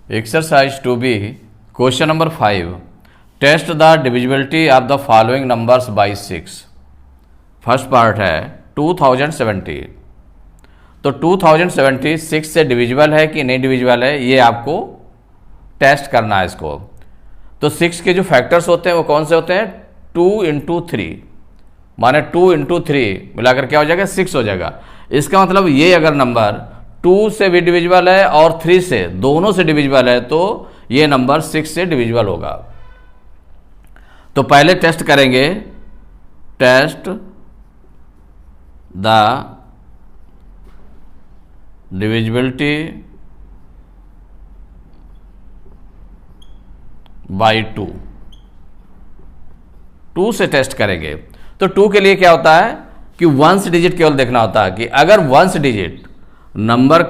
Exercise 2B, question number 5. Test the divisibility of the following numbers by 6. First part है 2070. तो 2070 6 से divisible है कि नहीं डिविजिबल है, ये आपको टेस्ट करना है इसको. तो 6 के जो फैक्टर्स होते हैं वो कौन से होते हैं? 2 इंटू 3, माने 2 इंटू 3 मिलाकर क्या हो जाएगा? 6 हो जाएगा. इसका मतलब ये अगर नंबर 2 से भी डिविजिबल है और 3 से, दोनों से डिविजिबल है, तो ये नंबर 6 से डिविजिबल होगा. तो पहले टेस्ट करेंगे, टेस्ट द डिविजिबिलिटी बाई 2. 2 से टेस्ट करेंगे. तो 2 के लिए क्या होता है कि वंस डिजिट केवल देखना होता है कि अगर वंस डिजिट नंबर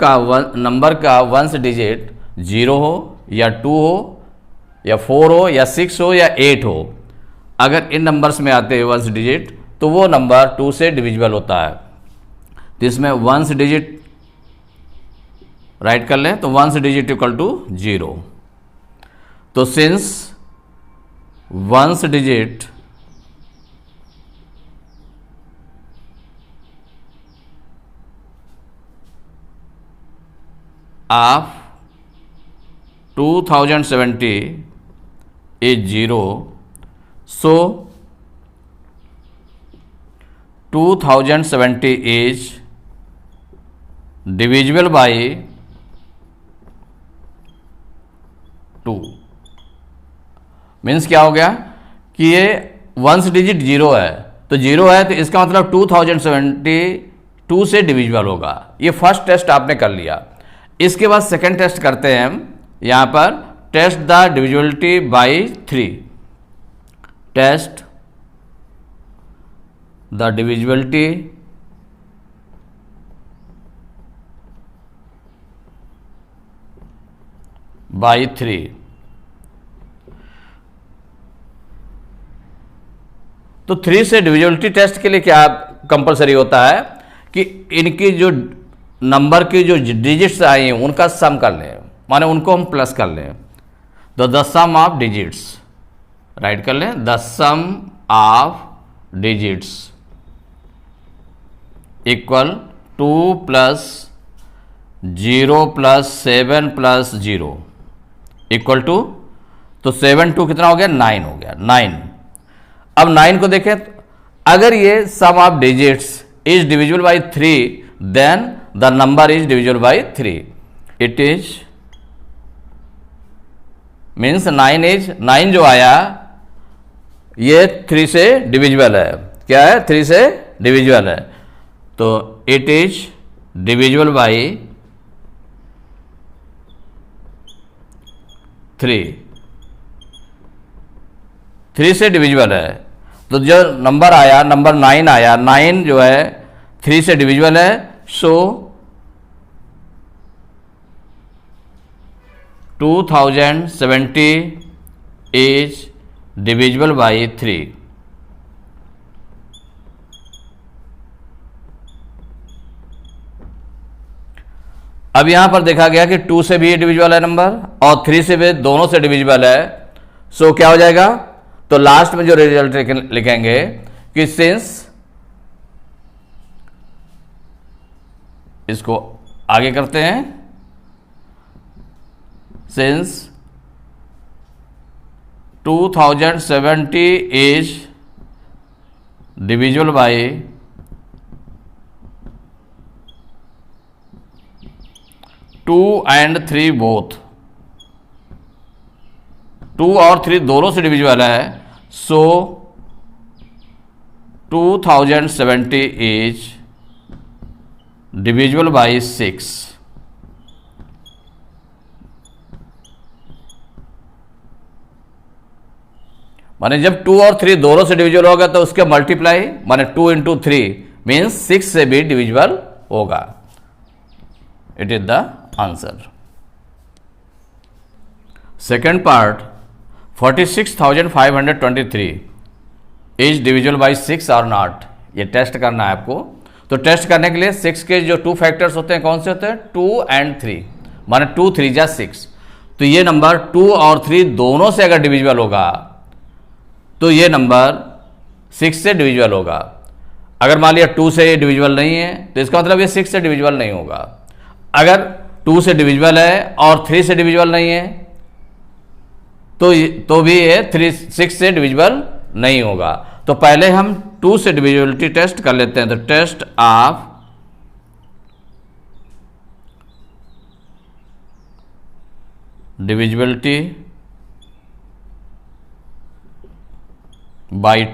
का वंस डिजिट 0 हो या 2 हो या 4 हो या 6 हो या 8 हो, अगर इन नंबर्स में आते हैं वंस डिजिट तो वो नंबर 2 से डिविजिबल होता है. तो इसमें वंस डिजिट राइट कर लें, तो वंस डिजिट इक्वल टू 0. तो since one's digit of 2070 is 0, so 2070 is divisible by 2. Means क्या हो गया कि ये वंस डिजिट 0 है, तो 0 है तो इसका मतलब 2070 2 से डिविजिबल होगा. ये फर्स्ट टेस्ट आपने कर लिया. इसके बाद सेकेंड टेस्ट करते हैं हम. यहां पर test the divisibility by 3. Test the divisibility by 3. तो 3 से डिविजिबिलिटी टेस्ट के लिए क्या कंपलसरी होता है कि इनकी जो नंबर की जो डिजिट्स आई हैं उनका सम कर लें, माने उनको हम प्लस कर लें. तो the sum of digits right कर लें, the sum of digits equal 2 plus 0 plus 7 plus 0 equal to, तो 7 2 कितना हो गया? 9 हो गया. 9. अब 9 को देखें, अगर ये sum of digits is divisible by 3 then the number is divisible by 3. It is means 9 जो आया ये 3 से डिविजिबल है. क्या है? 3 से डिविजिबल है. तो it is divisible by 3. 3 से डिविजिबल है. तो जो नंबर आया, नंबर 9 आया, 9 जो है 3 से डिविजिबल है. सो 2070 is divisible by 3. अब यहां पर देखा गया कि 2 से भी डिविजिबल है नंबर और 3 से भी, दोनों से डिविजिबल है. सो क्या हो जाएगा? तो लास्ट में जो रिजल्ट लिखेंगे कि सिंस, इसको आगे करते हैं, since 2070 is divisible by 2 and 3 both. 2 और 3 दोनों से डिविजिबल है. सो 2070 is डिविजिबल बाई 6. माने जब 2 और 3 दोनों से डिविजिबल होगा तो उसके मल्टीप्लाई, माने 2 इंटू 3 मीन्स 6 से भी डिविजिबल होगा. It is the answer. Second part 46,523 is divisible by 6 और नॉट. ये टेस्ट करना है आपको. तो टेस्ट करने के लिए 6 के जो 2 फैक्टर्स होते हैं कौन से होते हैं? 2 and 3, माने 2 3 जा 6. तो ये नंबर 2 और 3 दोनों से अगर डिविजिबल होगा तो ये नंबर 6 से डिविजिबल होगा। अगर मान लिया 2 से डिविजिबल नहीं है तो इसका मतलब ये 6 से डिविजिबल नहीं होगा। अगर 2 से डिविजिबल है और 3 से डिविजिबल नहीं है तो भी ये 6 से डिविजिबल नहीं होगा। तो पहले हम 2 से डिविजिबिलिटी टेस्ट कर लेते हैं। तो टेस्ट ऑफ डिविजिबिलिटी बाई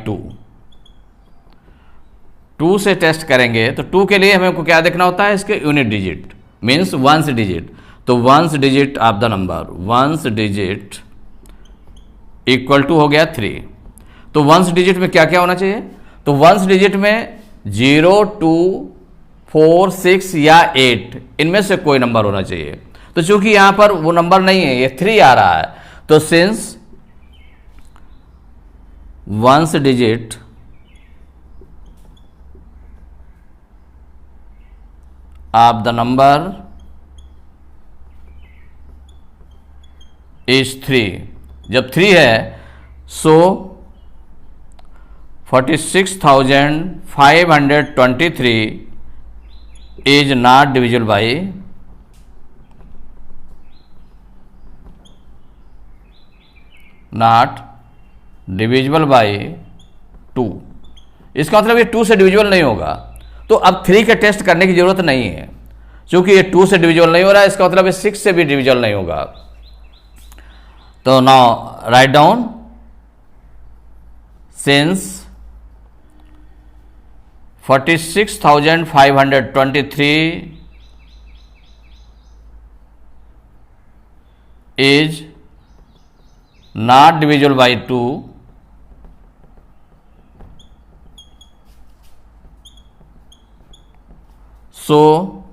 2 से टेस्ट करेंगे तो 2 के लिए हमें को क्या देखना होता है, इसके unit digit means ones digit. तो once digit of the number, once digit equal to हो गया 3। तो वंस डिजिट में क्या क्या होना चाहिए, तो वंस डिजिट में 0, 2, 4, 6 या 8 इनमें से कोई नंबर होना चाहिए। तो चूंकि यहां पर वो नंबर नहीं है, ये 3 आ रहा है, तो since one's digit of the number is 3, जब 3 है सो 46,523 is not divisible by by 2। इसका मतलब ये 2 से डिविजिबल नहीं होगा। तो अब 3 का टेस्ट करने की जरूरत नहीं है, क्योंकि ये 2 से डिविजिबल नहीं हो रहा है, इसका मतलब ये 6 से भी डिविजिबल नहीं होगा। तो now write down since 46,523 is not divisible by 2, so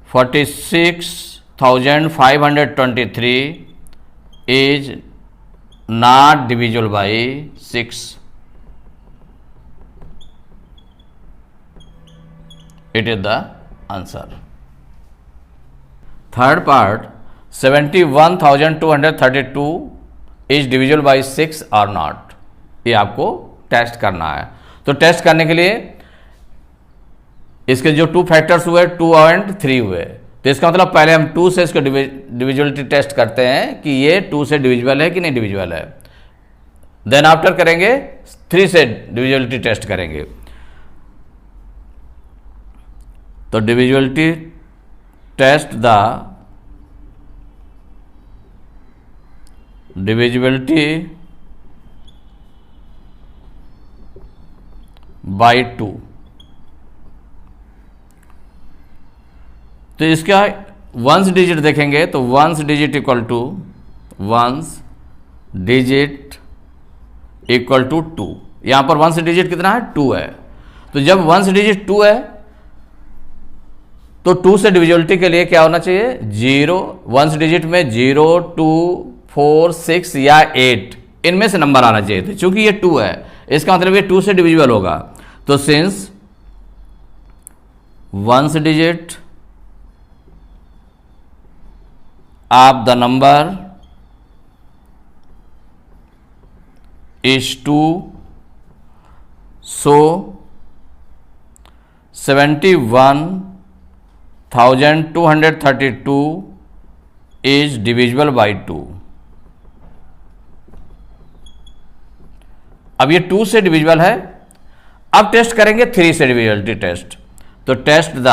46,523 is not divisible by 6. It is the answer. Third part, 71,232 is divisible by 6 or not. ये आपको टेस्ट करना है। तो टेस्ट करने के लिए इसके जो 2 फैक्टर्स हुए 2 और 3 हुए, तो इसका मतलब पहले हम 2 से इसको डिविजिबिलिटी टेस्ट करते हैं कि ये 2 से डिविजिबल है कि नहीं डिविजिबल है। देन आफ्टर करेंगे 3 से डिविजिबिलिटी टेस्ट करेंगे। तो divisibility test the divisibility by 2। तो इसका वंस डिजिट देखेंगे तो वंस डिजिट इक्वल टू 2। यहां पर वंस डिजिट कितना है, 2 है। तो जब वंस डिजिट 2 है तो 2 से डिविजिबिलिटी के लिए क्या होना चाहिए, 0। वंस डिजिट में 0, 2, 4, 6 या 8 इनमें से नंबर आना चाहिए। तो चूंकि ये 2 है, इसका मतलब ये 2 से डिविजिबल होगा। तो since one's digit of the number is 2, so 71,232 is divisible by 2। अब ये 2 से डिविजिबल है। अब टेस्ट करेंगे 3 से डिविजिबिलिटी टेस्ट। तो टेस्ट द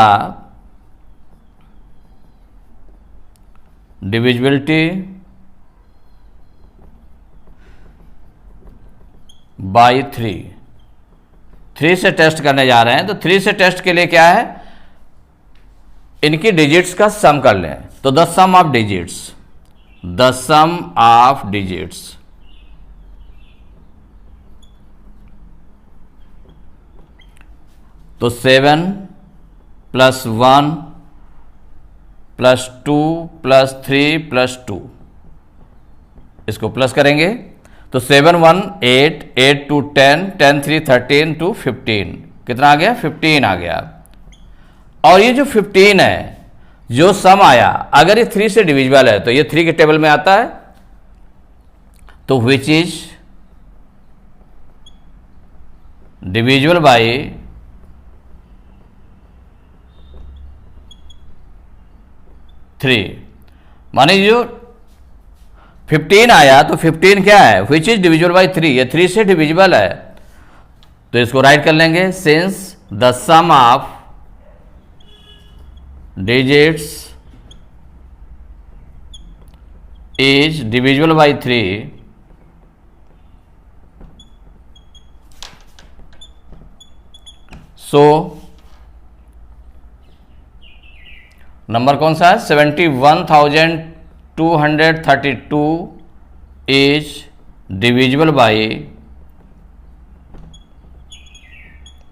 डिविजिबिलिटी बाई 3 से टेस्ट करने जा रहे हैं। तो 3 से टेस्ट के लिए क्या है, इनकी डिजिट्स का सम कर लें। तो द सम ऑफ डिजिट्स, तो 7 + 1 + 2 + 3 + 2, इसको प्लस करेंगे तो 7 × 1 8, 8 × 2 10, 10 × 3 13 to 15, कितना आ गया, 15 आ गया। और ये जो 15 है जो सम आया अगर ये 3 से डिविजिबल है तो ये 3 के टेबल में आता है, तो विच इज डिविजिबल बाय 3। माने जो 15 आया तो 15 क्या है, विच इज डिविजिबल बाय 3, ये 3 से डिविजिबल है, तो इसको राइट कर लेंगे since the sum of digits is divisible by 3, so number कौन सा है 71,232 is divisible by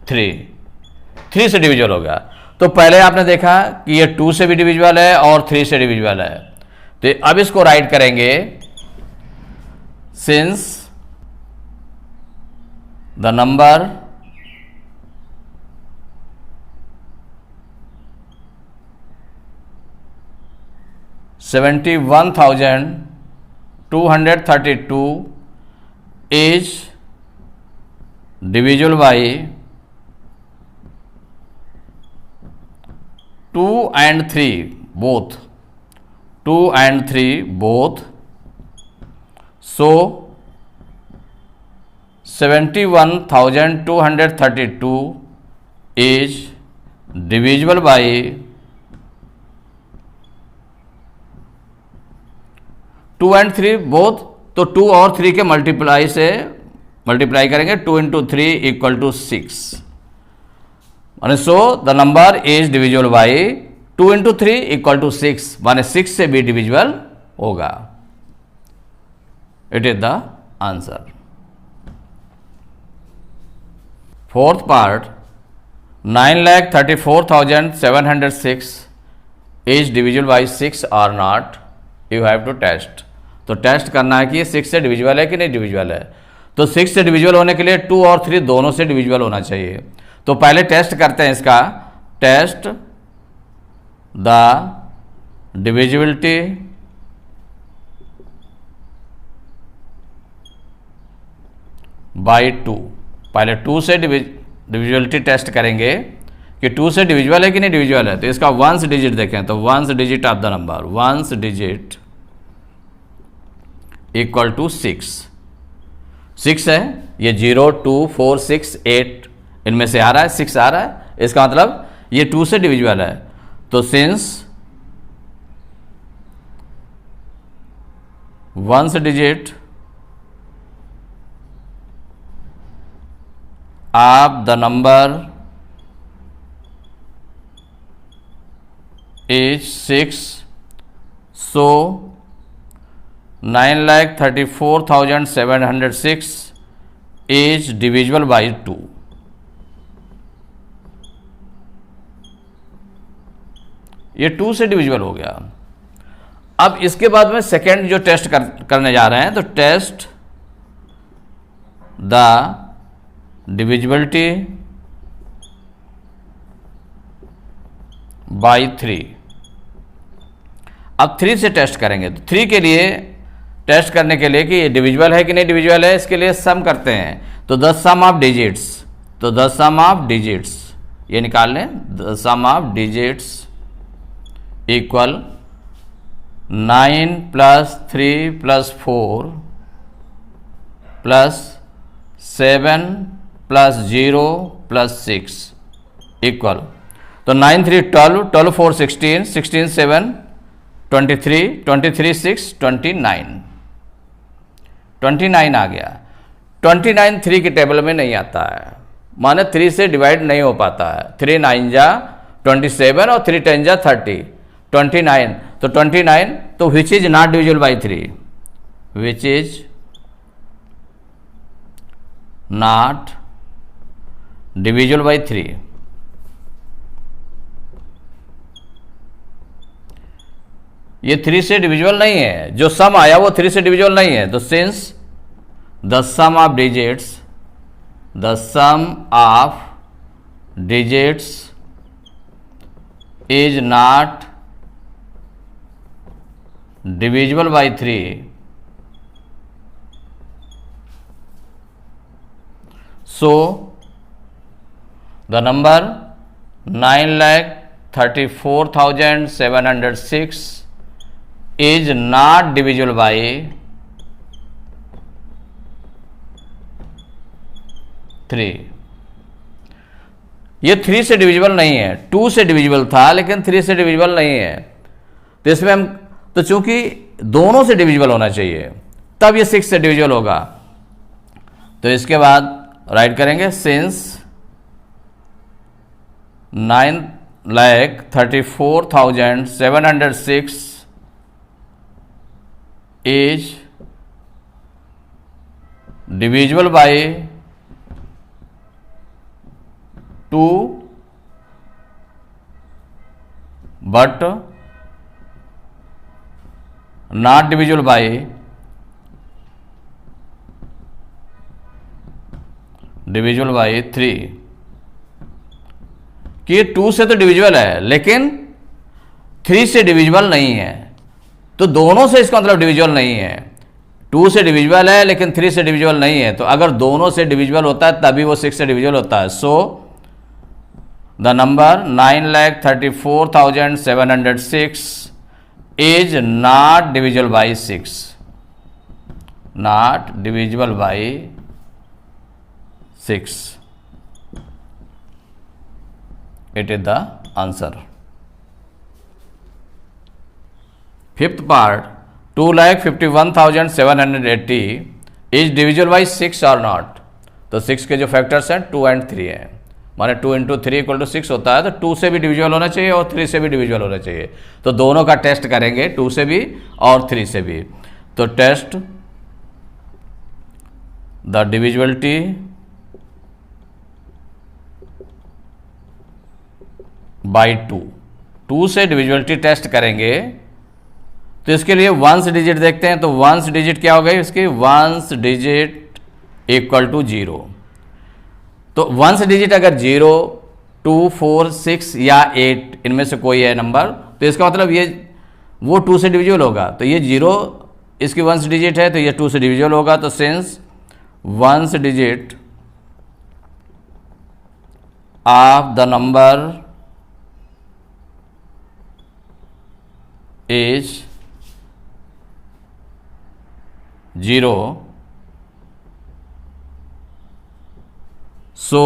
3 से डिविजिबल होगा। तो पहले आपने देखा कि ये 2 से भी डिविजिबल है और 3 से डिविजिबल है, तो अब इसको राइट करेंगे since the number (71,232) is divisible by 2 and 3 both, 2 and 3 both, so 71,232 is divisible by 2 and 3 both, तो 2 और 3 के मल्टीप्लाई करेंगे, 2 into 3 equal to 6, माने so the number is divisible bye 2 into 3 equal to 6, माने 6 से भी डिविजिबल होगा। It is the answer. Fourth part 9,34,706 is divisible by 6 और not, you have to test. तो टेस्ट करना है कि ये 6 से डिविजिबल है कि नहीं डिविजिबल है। तो 6 से डिविजिबल होने के लिए 2 और 3 दोनों से डिविजिबल होना चाहिए। तो पहले टेस्ट करते हैं इसका, टेस्ट द डिविजिबिलिटी बाय 2। पहले 2 से डिविजिबिलिटी टेस्ट करेंगे कि 2 से डिविजिबल है कि नहीं डिविजिबल है। तो इसका वंस डिजिट देखें तो once digit of the number, once digit equal to 6 है, ये 0 2 4 6 8 इनमें से आ रहा है, 6 आ रहा है, इसका मतलब ये 2 से डिविजिबल है। तो since one's digit of the number is 6, so 9,34,706 is divisible by 2। ये 2 से डिविजिबल हो गया। अब इसके बाद में सेकेंड जो टेस्ट करने जा रहे हैं, तो टेस्ट द डिविजिबिलिटी बाई 3। अब 3 से टेस्ट करेंगे। तो 3 के लिए टेस्ट करने के लिए कि ये डिविजिबल है कि नहीं डिविजिबल है, इसके लिए सम करते हैं। तो द सम ऑफ डिजिट्स, तो द सम ऑफ डिजिट्स ये निकाल लें, the sum of digits equal 9 + 3 + 4 + 7 + 0 + 6 equal, तो 9 3 12, 12 4 16, 16 7 23, 23 6 29, 29 आ गया। 29 3 के टेबल में नहीं आता है, माने 3 से डिवाइड नहीं हो पाता है। 3 9 जा 27 और 3 10 जा 30, 29। तो 29 तो विच is not divisible by 3, which is not divisible by 3। ये 3 से डिविजिबल नहीं है, जो सम आया वो 3 से डिविजिबल नहीं है। तो since the sum of digits, the sum of digits is not divisible by 3, so the number 9,34,706 is not divisible by 3। ये 3 से डिविजिबल नहीं है, 2 से डिविजिबल था लेकिन 3 से डिविजिबल नहीं है। तो इसमें हम तो चूंकि दोनों से डिविजिबल होना चाहिए तब ये 6 से डिविजिबल होगा। तो इसके बाद राइट करेंगे since 9,34,706 is divisible by 2 but not divisible by 3। कि ये 2 से तो डिविजिबल है लेकिन 3 से डिविजिबल नहीं है, तो दोनों से इसका मतलब डिविजिबल नहीं है। 2 से डिविजिबल है लेकिन 3 से डिविजिबल नहीं है, तो अगर दोनों से डिविजिबल होता है तभी वो 6 से डिविजिबल होता है। So the number 9,34,706 is not divisible by 6, not divisible by 6। It is the answer. Fifth part, 2,51,780 is divisible by 6 or not? तो 6 के जो फैक्टर्स हैं 2 and 3 हैं, माने 2 into 3 = 6 होता है, तो 2 से भी डिविजिबल होना चाहिए और 3 से भी डिविजिबल होना चाहिए। तो दोनों का टेस्ट करेंगे, 2 से भी और 3 से भी। तो टेस्ट द डिविजिबिलिटी बाई 2 से डिविजिबिलिटी टेस्ट करेंगे। तो इसके लिए वंस डिजिट देखते हैं। तो वंस डिजिट क्या हो गई इसकी? One's digit equal to 0। तो वंस डिजिट अगर 0, 2, 4, 6 या 8 इनमें से कोई है नंबर, तो इसका मतलब ये वो 2 से डिविजिबल होगा। तो ये 0 इसकी वंस डिजिट है तो ये 2 से डिविजिबल होगा। तो since one's digit of the number is 0, so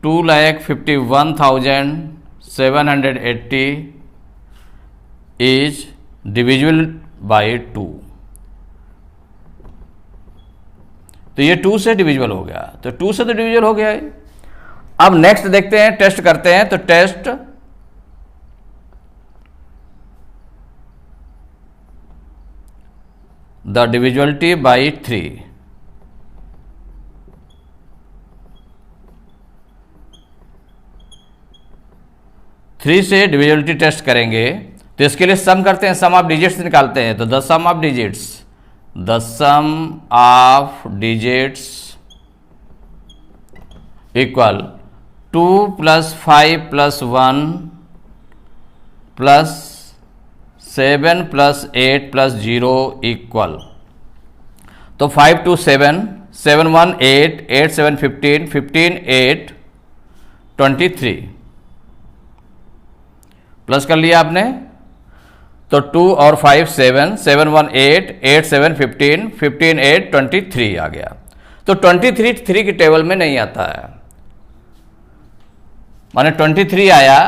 2,51,780 is divisible by 2। तो ये 2 से डिविजिबल हो गया, तो 2 से तो डिविजिबल हो गया है। अब नेक्स्ट देखते हैं, टेस्ट करते हैं। तो test the divisibility by 3। Three से डिविजिबिलिटी टेस्ट करेंगे तो इसके लिए सम करते हैं, सम ऑफ डिजिट्स निकालते हैं। तो the sum of digits, the sum of digits equal 2 + 5 + 1 + 7 + 8 + 0 equal. तो 5 2 7, 7 1 8, 8 7 15, 15 8 23 प्लस कर लिया आपने। तो 2 और 5 7, 7 1 8, 8 7 15, 15 8 23 आ गया। तो 23 3 की टेबल में नहीं आता है, माने 23 आया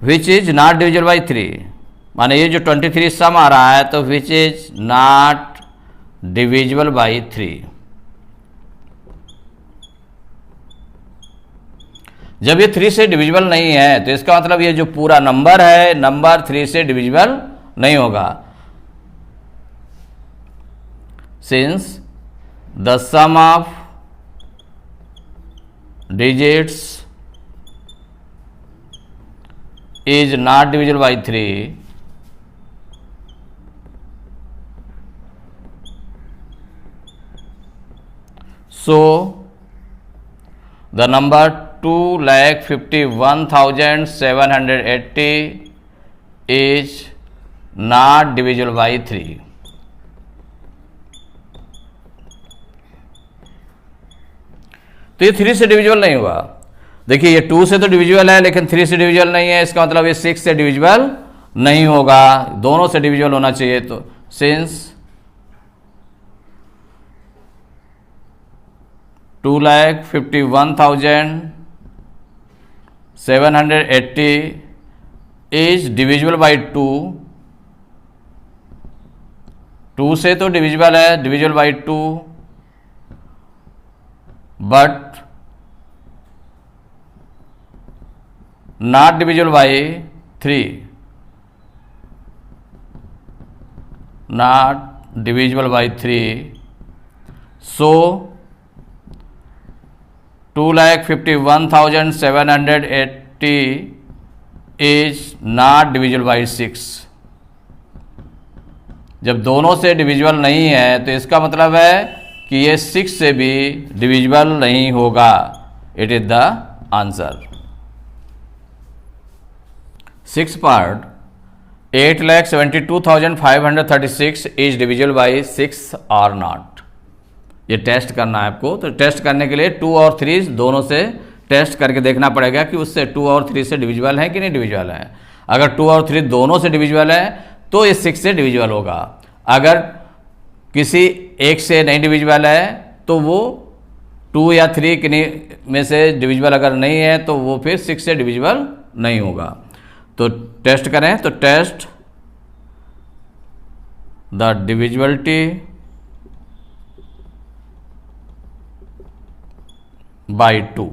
विच इज नॉट डिविजिबल बाई 3, माने ये जो 23 सम आ रहा है तो विच इज नॉट डिविजिबल बाई 3। जब ये 3 से डिविजिबल नहीं है तो इसका मतलब ये जो पूरा नंबर है, नंबर 3 से डिविजिबल नहीं होगा। Since the sum of digits is not divisible by 3, so the number 2,51,780 is not divisible by 3। तो ये 3 से डिविजिबल नहीं हुआ। देखिए ये 2 से तो डिविजिबल है लेकिन 3 से डिविजिबल नहीं है, इसका मतलब ये 6 से डिविजिबल नहीं होगा, दोनों से डिविजिबल होना चाहिए। तो सिंस 2,51,780 इज डिविजिबल बाई 2, 2 से तो डिविजिबल है, divisible by 2, but not divisible by 3, not divisible by 3। So 2,51,780 is not divisible by 6। जब दोनों से डिविजिबल नहीं है तो इसका मतलब है कि ये 6 से भी डिविजिबल नहीं होगा। It is the answer. 6 part 8,72,536 is divisible by 6 और नॉट। ये टेस्ट करना है आपको। तो टेस्ट करने के लिए 2 और 3 दोनों से टेस्ट करके देखना पड़ेगा कि उससे 2 और 3 से डिविजिबल है कि नहीं डिविजिबल है। अगर 2 और 3 दोनों से डिविजिबल है तो ये 6 से डिविजिबल होगा। अगर किसी एक से नहीं डिविजिबल है तो वो 2 या 3 किन्हीं में से डिविजिबल अगर नहीं है तो वो फिर 6 से डिविजिबल नहीं होगा। तो टेस्ट करें। तो test the divisibility by 2।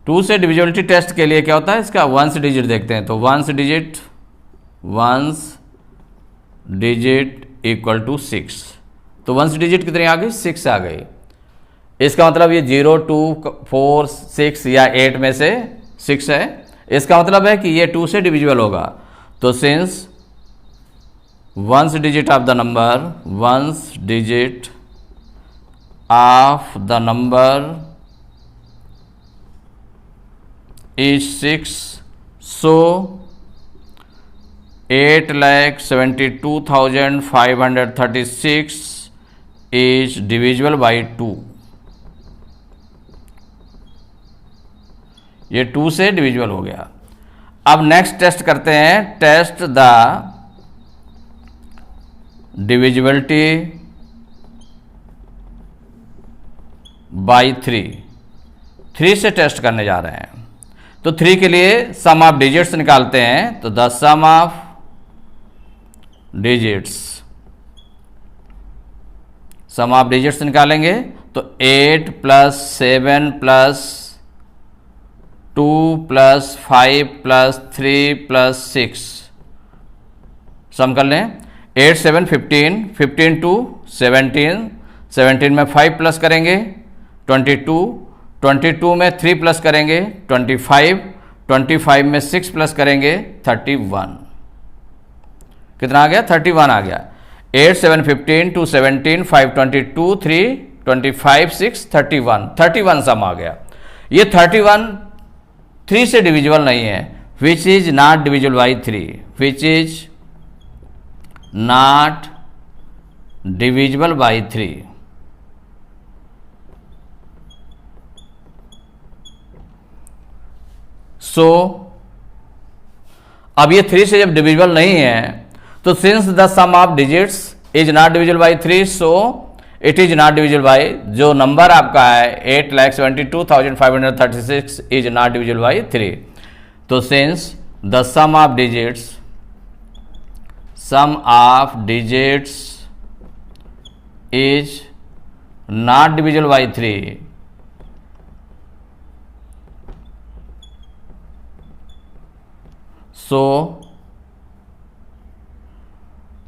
Two से डिविजिबिलिटी टेस्ट के लिए क्या होता है, इसका वंस डिजिट देखते हैं। तो वंस डिजिट इक्वल टू 6। तो वंस डिजिट कितनी आ गई, 6 आ गई। इसका मतलब ये 0, 2, 4, 6 या 8 में से 6 है। इसका मतलब है कि ये 2 से डिविजिबल होगा। तो since one's digit of the number is 6, so 8,72,536 is divisible by 2। ये 2 से डिविजिबल हो गया। अब नेक्स्ट टेस्ट करते हैं। टेस्ट द डिविजिबिलिटी बाई 3 से टेस्ट करने जा रहे हैं। तो 3 के लिए सम ऑफ डिजिट्स निकालते हैं। तो द सम ऑफ डिजिट्स निकालेंगे। तो 8 + 7 + 2 + 5 + 3 + 6 सम कर लें। 8, 7, 15, 15 to 17, 17 में 5 प्लस करेंगे 22, 22 में 3 प्लस करेंगे 25, 25 में 6 प्लस करेंगे 31। कितना आ गया, 31 आ गया। 8, 7, 15, 2, 17, 5, 22, 3, 25, 6, 31 सम आ गया। ये 31 3 से डिविजिबल नहीं है। Which is not divisible by 3, which is not divisible by 3। So अब ये 3 से जब डिविजिबल नहीं है तो since the sum of digits is not divisible by 3, so it is not divisible by, जो नंबर आपका है 8,72,536 इज नॉट डिविजिबल बाई 3। तो since the sum of digits is not divisible by 3, so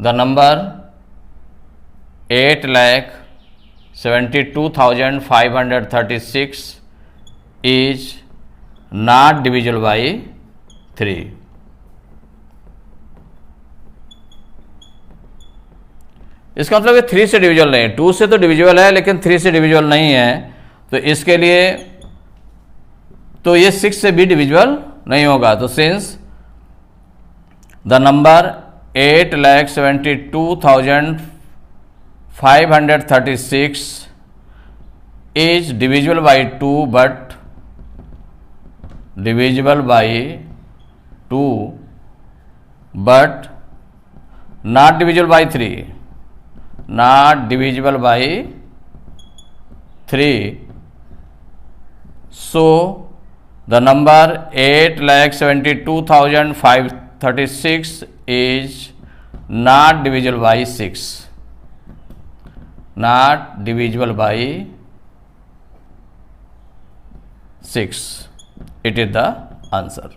the number 8,72,536 is not divisible by 3। इसका मतलब ये 3 से divisible नहीं है। 2 से तो डिविजिबल है लेकिन 3 से डिविजिबल नहीं है। तो इसके लिए तो ये 6 से भी डिविजिबल नहीं होगा। तो since the number 8,72,536 is divisible by 2 but divisible by 2 but not divisible by 3, not divisible by 3. So the number 8,72,536 is not divisible by 6, not divisible by 6. It is the answer.